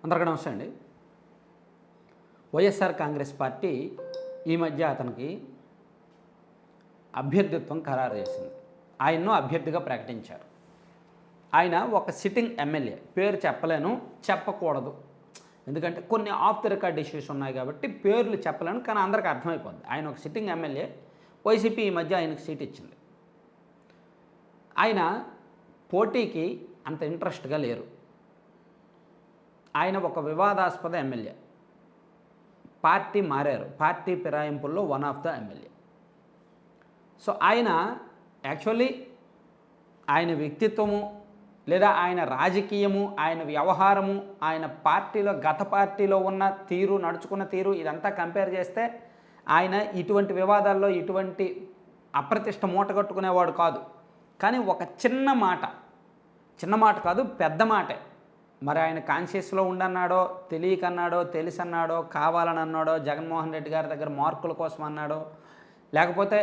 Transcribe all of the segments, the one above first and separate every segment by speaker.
Speaker 1: అందరికీ నమస్తే అండి. వైఎస్ఆర్ కాంగ్రెస్ పార్టీ ఈ మధ్య అతనికి అభ్యర్థిత్వం ఖరారు చేసింది. ఆయన్ను అభ్యర్థిగా ప్రకటించారు. ఆయన ఒక సిట్టింగ్ ఎమ్మెల్యే, పేరు చెప్పలేను, చెప్పకూడదు. ఎందుకంటే కొన్ని ఆఫ్ ది రికార్డ్ ఇష్యూస్ ఉన్నాయి కాబట్టి పేర్లు చెప్పలేను, కానీ అందరికీ అర్థమైపోద్ది. ఆయన ఒక సిట్టింగ్ ఎమ్మెల్యే. వైసీపీ ఈ మధ్య ఆయనకు సీట్ ఇచ్చింది. ఆయన పోటీకి అంత ఇంట్రెస్ట్గా లేరు. ఆయన ఒక వివాదాస్పద ఎమ్మెల్యే. పార్టీ మారారు. పార్టీ ఫిరాయింపుల్లో one of the MLA. So ఆయన యాక్చువల్లీ ఆయన వ్యక్తిత్వము లేదా ఆయన రాజకీయము, ఆయన వ్యవహారము, ఆయన పార్టీలో గత పార్టీలో ఉన్న తీరు, నడుచుకున్న తీరు ఇదంతా కంపేర్ చేస్తే ఆయన ఇటువంటి వివాదాల్లో ఇటువంటి అప్రతిష్ట మూటగట్టుకునేవాడు కాదు. కానీ ఒక చిన్న మాట కాదు, పెద్ద మాటే. మరి ఆయన కాన్షియస్లో ఉండన్నాడో, తెలియకన్నాడో, తెలిసన్నాడో, కావాలని అన్నాడో, జగన్మోహన్ రెడ్డి గారి దగ్గర మార్కుల కోసం అన్నాడో, లేకపోతే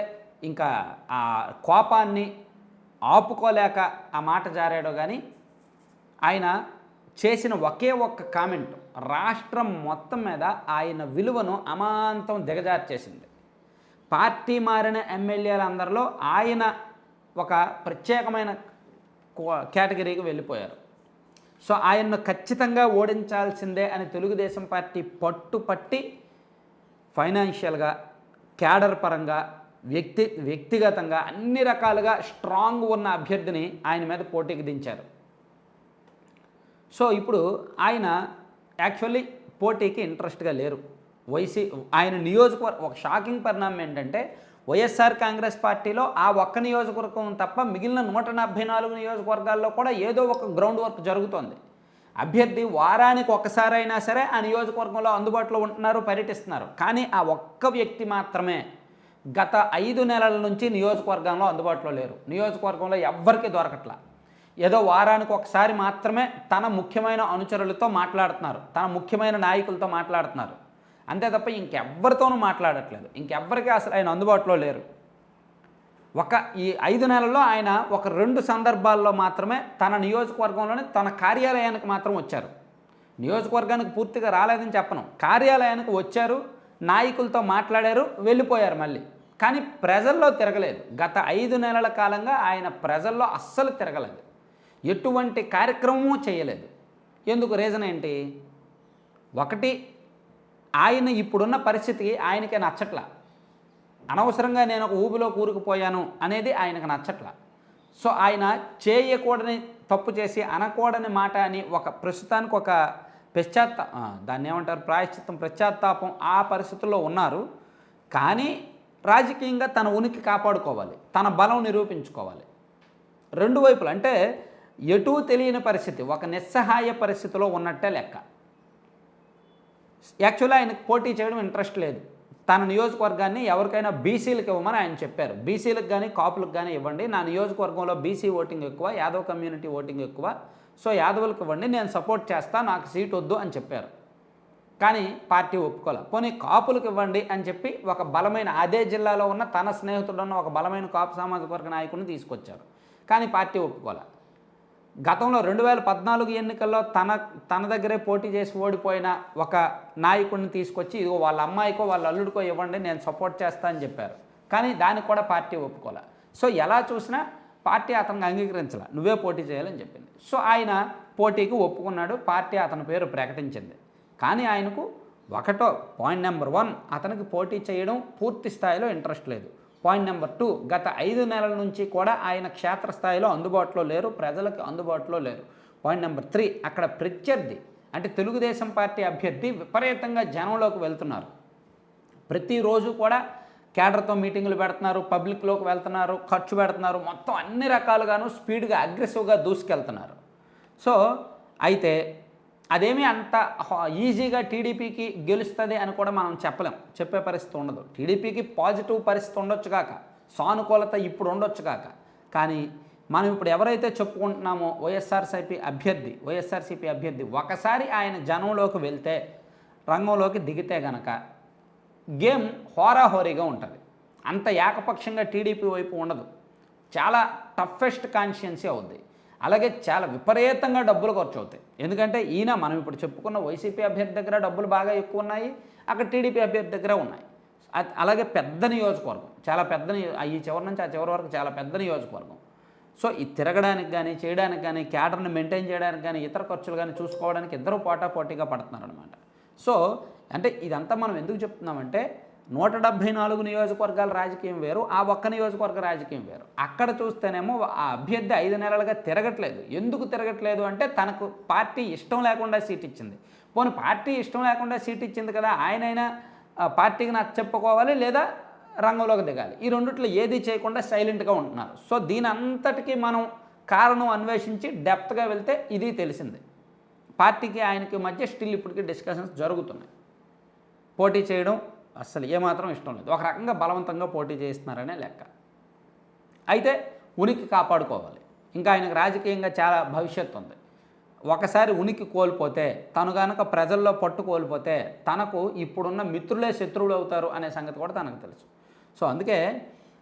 Speaker 1: ఇంకా ఆ కోపాన్ని ఆపుకోలేక ఆ మాట జారాడో, కానీ ఆయన చేసిన ఒకే ఒక్క కామెంట్ రాష్ట్రం మొత్తం మీద ఆయన విలువను అమాంతం దిగజార్చేసింది. పార్టీ మారిన ఎమ్మెల్యేలందరిలో ఆయన ఒక ప్రత్యేకమైన కేటగిరీకి వెళ్ళిపోయారు. సో ఆయన్ను ఖచ్చితంగా ఓడించాల్సిందే అని తెలుగుదేశం పార్టీ పట్టుపట్టి ఫైనాన్షియల్గా, క్యాడర్ పరంగా, వ్యక్తిగతంగా అన్ని రకాలుగా స్ట్రాంగ్ ఉన్న అభ్యర్థిని ఆయన మీద పోటీకి దించారు. సో ఇప్పుడు ఆయన యాక్చువల్లీ పోటీకి ఇంట్రెస్ట్గా లేరు. ఆయన నియోజకవర్గం ఒక షాకింగ్ పరిణామం ఏంటంటే వైఎస్ఆర్ కాంగ్రెస్ పార్టీలో ఆ ఒక్క నియోజకవర్గం తప్ప మిగిలిన 144 నియోజకవర్గాల్లో కూడా ఏదో ఒక గ్రౌండ్ వర్క్ జరుగుతోంది. అభ్యర్థి వారానికి ఒక్కసారైనా సరే ఆ నియోజకవర్గంలో అందుబాటులో ఉంటున్నారు, పర్యటిస్తున్నారు. కానీ ఆ ఒక్క వ్యక్తి మాత్రమే గత 5 నెలల నుంచి నియోజకవర్గంలో అందుబాటులో లేరు. నియోజకవర్గంలో ఎవ్వరికీ దొరకట్లా. ఏదో వారానికి ఒకసారి మాత్రమే తన ముఖ్యమైన అనుచరులతో మాట్లాడుతున్నారు, తన ముఖ్యమైన నాయకులతో మాట్లాడుతున్నారు. అంతే తప్ప ఇంకెవ్వరితోనూ మాట్లాడట్లేదు. ఇంకెవ్వరికీ అసలు ఆయన అందుబాటులో లేరు. ఈ 5 నెలల్లో ఆయన ఒక 2 సందర్భాల్లో మాత్రమే తన నియోజకవర్గంలోనే తన కార్యాలయానికి మాత్రం వచ్చారు. నియోజకవర్గానికి పూర్తిగా రాలేదని చెప్పను, కార్యాలయానికి వచ్చారు, నాయకులతో మాట్లాడారు, వెళ్ళిపోయారు మళ్ళీ. కానీ ప్రజల్లో తిరగలేదు. గత 5 నెలల కాలంగా ఆయన ప్రజల్లో అస్సలు తిరగలేదు, ఎటువంటి కార్యక్రమము చేయలేదు. ఎందుకు? రీజన్ ఏంటి? ఒకటి, ఆయన ఇప్పుడున్న పరిస్థితికి ఆయనకే నచ్చట్లా. అనవసరంగా నేను ఒక ఊబిలో కూరుకుపోయాను అనేది ఆయనకు నచ్చట్లా. సో ఆయన చేయకూడని తప్పు చేసి అనకూడని మాట అని ఒక ప్రస్తుతానికి ఒక దాన్ని ఏమంటారు, పశ్చాత్తాపం ఆ పరిస్థితుల్లో ఉన్నారు. కానీ రాజకీయంగా తన ఉనికి కాపాడుకోవాలి, తన బలం నిరూపించుకోవాలి. రెండు వైపులు అంటే ఎటూ తెలియని పరిస్థితి, ఒక నిస్సహాయ పరిస్థితిలో ఉన్నట్టే లెక్క. యాక్చువల్లీ ఆయనకు పోటీ చేయడం ఇంట్రెస్ట్ లేదు. తన నియోజకవర్గాన్ని ఎవరికైనా బీసీలకు ఇవ్వమని ఆయన చెప్పారు. బీసీలకు కానీ కాపులకు కానీ ఇవ్వండి, నా నియోజకవర్గంలో బీసీ ఓటింగ్ ఎక్కువ, యాదవ్ కమ్యూనిటీ ఓటింగ్ ఎక్కువ, సో యాదవులకు ఇవ్వండి, నేను సపోర్ట్ చేస్తా, నాకు సీట్ వద్దు అని చెప్పారు. కానీ పార్టీ ఒప్పుకోలే. పోనీ కాపులకు ఇవ్వండి అని చెప్పి ఒక బలమైన, అదే జిల్లాలో ఉన్న తన స్నేహితుడున్న ఒక బలమైన కాపు సామాజిక వర్గ నాయకుడిని తీసుకొచ్చారు. కానీ పార్టీ ఒప్పుకోలే. గతంలో 2014 ఎన్నికల్లో తన దగ్గరే పోటీ చేసి ఓడిపోయిన ఒక నాయకుడిని తీసుకొచ్చి ఇదిగో వాళ్ళ అమ్మాయికో వాళ్ళ అల్లుడికో ఇవ్వండి, నేను సపోర్ట్ చేస్తా అని చెప్పారు. కానీ దానికి కూడా పార్టీ ఒప్పుకోలే. సో ఎలా చూసినా పార్టీ అతనికి అంగీకరించాల, నువ్వే పోటీ చేయాలని చెప్పింది. సో ఆయన పోటీకి ఒప్పుకున్నాడు, పార్టీ అతని పేరు ప్రకటించింది. కానీ ఆయనకు పాయింట్ నెంబర్ 1, అతనికి పోటీ చేయడం పూర్తి స్థాయిలో ఇంట్రెస్ట్ లేదు. పాయింట్ నెంబర్ 2, గత 5 నెలల నుంచి కూడా ఆయన క్షేత్రస్థాయిలో అందుబాటులో లేరు, ప్రజలకు అందుబాటులో లేరు. పాయింట్ నెంబర్ 3, అక్కడ ప్రత్యర్థి అంటే తెలుగుదేశం పార్టీ అభ్యర్థి విపరీతంగా జనంలోకి వెళ్తున్నారు. ప్రతిరోజు కూడా కేడర్తో మీటింగులు పెడుతున్నారు, పబ్లిక్లోకి వెళ్తున్నారు, ఖర్చు పెడుతున్నారు, మొత్తం అన్ని రకాలుగాను స్పీడ్గా అగ్రెసివ్గా దూసుకెళ్తున్నారు. సో అయితే అదేమీ అంత ఈజీగా టీడీపీకి గెలుస్తుంది అని కూడా మనం చెప్పే పరిస్థితి ఉండదు. టీడీపీకి పాజిటివ్ పరిస్థితి ఉండొచ్చు కాక, సానుకూలత ఇప్పుడు ఉండొచ్చు కాక, కానీ మనం ఇప్పుడు ఎవరైతే చెప్పుకుంటున్నామో వైఎస్ఆర్సీపీ అభ్యర్థి ఒకసారి ఆయన జనంలోకి వెళ్తే, రంగంలోకి దిగితే గనక గేమ్ హోరాహోరీగా ఉంటుంది. అంత ఏకపక్షంగా టీడీపీ వైపు ఉండదు, చాలా టఫెస్ట్ కాన్స్టిట్యుయెన్సీ అవుద్ది. అలాగే చాలా విపరీతంగా డబ్బులు ఖర్చు అవుతాయి. ఎందుకంటే ఈయన మనం ఇప్పుడు చెప్పుకున్న వైసీపీ అభ్యర్థి దగ్గర డబ్బులు బాగా ఎక్కువ ఉన్నాయి, అక్కడ టీడీపీ అభ్యర్థి దగ్గర ఉన్నాయి. అలాగే పెద్ద నియోజకవర్గం, చాలా పెద్ద ఈ చివరి నుంచి ఆ చివరి వరకు చాలా పెద్ద నియోజకవర్గం. సో ఈ తిరగడానికి కానీ, చేయడానికి కానీ, క్యాడర్ని మెయింటైన్ చేయడానికి కానీ, ఇతర ఖర్చులు కానీ చూసుకోవడానికి ఇద్దరు పోటాపోటీగా పడుతున్నారనమాట. సో అంటే ఇదంతా మనం ఎందుకు చెప్తున్నామంటే 174 నియోజకవర్గాల రాజకీయం వేరు, ఆ ఒక్క నియోజకవర్గ రాజకీయం వేరు. అక్కడ చూస్తేనేమో ఆ అభ్యర్థి 5 నెలలుగా తిరగట్లేదు. ఎందుకు తిరగట్లేదు అంటే తనకు పార్టీ ఇష్టం లేకుండా సీట్ ఇచ్చింది. పోనీ పార్టీ ఇష్టం లేకుండా సీట్ ఇచ్చింది కదా, ఆయనైనా పార్టీకి నాకు చెప్పుకోవాలి లేదా రంగంలోకి దిగాలి. ఈ రెండిట్లో ఏది చేయకుండా సైలెంట్గా ఉంటున్నారు. సో దీని అంతటికీ మనం కారణం అన్వేషించి డెప్త్గా వెళ్తే ఇది తెలిసింది. పార్టీకి ఆయనకి మధ్య స్టిల్ ఇప్పటికీ డిస్కషన్స్ జరుగుతున్నాయి. పోటీ చేయడం అస్సలు ఏమాత్రం ఇష్టం లేదు. ఒక రకంగా బలవంతంగా పోటీ చేస్తున్నారనే లెక్క. అయితే ఉనికి కాపాడుకోవాలి. ఇంకా ఆయనకు రాజకీయంగా చాలా భవిష్యత్తు ఉంది. ఒకసారి ఉనికి కోల్పోతే, తను కనుక ప్రజల్లో పట్టు కోల్పోతే తనకు ఇప్పుడున్న మిత్రులే శత్రువులు అవుతారు అనే సంగతి కూడా తనకు తెలుసు. సో అందుకే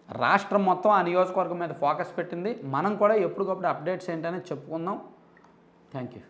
Speaker 1: రాష్ట్రం మొత్తం ఆ నియోజకవర్గం మీద ఫోకస్ పెట్టింది. మనం కూడా ఎప్పటికప్పుడు అప్డేట్స్ ఏంటనేది చెప్పుకుందాం. Thank you.